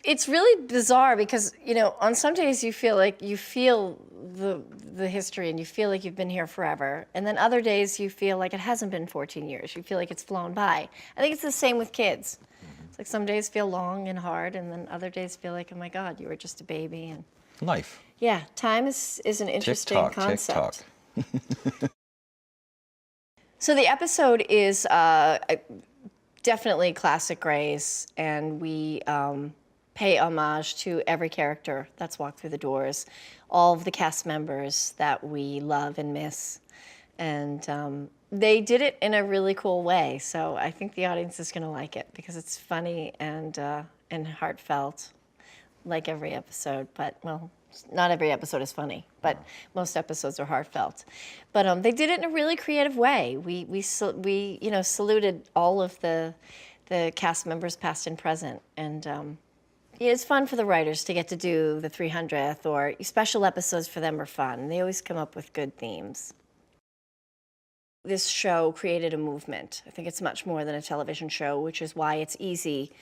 It's really bizarre because, you know, on some days you feel like you feel the history and you feel like you've been here forever. And then other days you feel like it hasn't been 14 years. You feel like it's flown by. I think it's the same with kids. It's like some days feel long and hard, and then other days feel like, oh my God, you were just a baby. And Life. yeah, time is an interesting concept. Tick-tock. So the episode is definitely classic Grays, and we pay homage to every character that's walked through the doors, all of the cast members that we love and miss. And they did it in a really cool way, so I think the audience is going to like it because it's funny and heartfelt, like every episode. But, well, not every episode is funny, but most episodes are heartfelt. But they did it in a really creative way. We saluted all of the cast members, past and present, and it's fun for the writers to get to do the 300th, or special episodes for them are fun. They always come up with good themes. This show created a movement. I think it's much more than a television show, which is why it's easy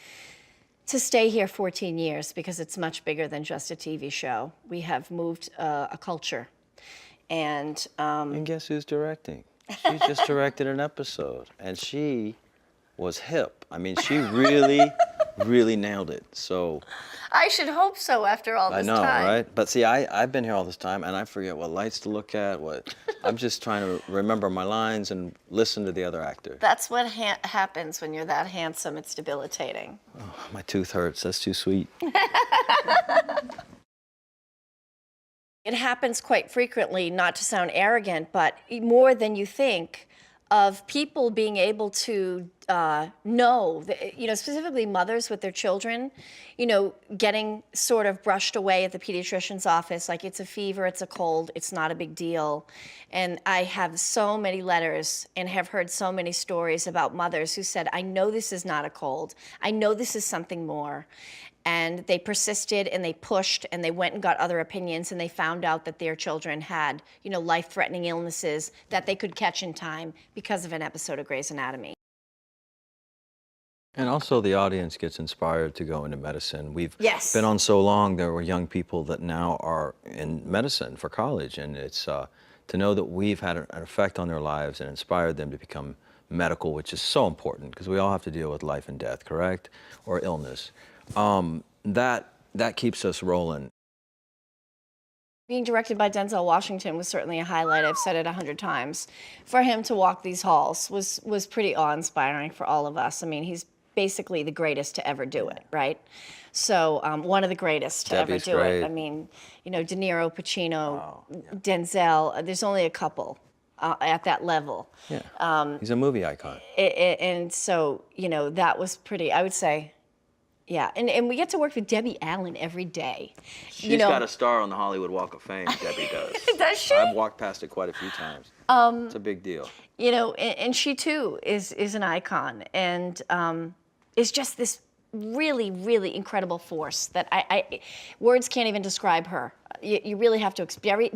to stay here 14 years, because it's much bigger than just a TV show. We have moved a culture. And guess who's directing? She just directed an episode, and she was hip. I mean, she really, really nailed it. So I should hope so after all this time. I know, right? But see, I've been here all this time, and I forget what lights to look at. I'm just trying to remember my lines and listen to the other actor. That's what happens when you're that handsome. It's debilitating. Oh, my tooth hurts. That's too sweet. It happens quite frequently, not to sound arrogant, but more than you think, of people being able to know, specifically mothers with their children, getting sort of brushed away at the pediatrician's office, like it's a fever, it's a cold, it's not a big deal. And I have so many letters and have heard so many stories about mothers who said, I know this is not a cold, I know this is something more. And they persisted and they pushed and they went and got other opinions, and they found out that their children had, life-threatening illnesses that they could catch in time because of an episode of Grey's Anatomy. And also the audience gets inspired to go into medicine. We've Yes. been on so long, there were young people that now are in medicine for college, and it's to know that we've had an effect on their lives and inspired them to become medical, which is so important because we all have to deal with life and death, correct? Or illness. That keeps us rolling. Being directed by Denzel Washington was certainly a highlight. I've said it 100 times. For him to walk these halls was pretty awe-inspiring for all of us. I mean, he's basically the greatest to ever do it, right? So one of the greatest to ever do it. I mean, De Niro, Pacino, Denzel, there's only a couple at that level. Yeah, he's a movie icon. And so, that was pretty, I would say. Yeah, and we get to work with Debbie Allen every day. She's got a star on the Hollywood Walk of Fame, Debbie does. Does she? I've walked past it quite a few times. It's a big deal. And she too is an icon, and is just this really, really incredible force that I words can't even describe her. You really have to,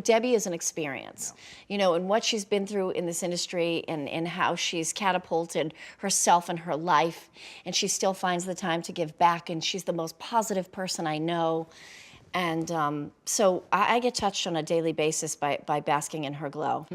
Debbie is an experience, and what she's been through in this industry, and how she's catapulted herself and her life, and she still finds the time to give back, and she's the most positive person I know. And so I get touched on a daily basis by basking in her glow.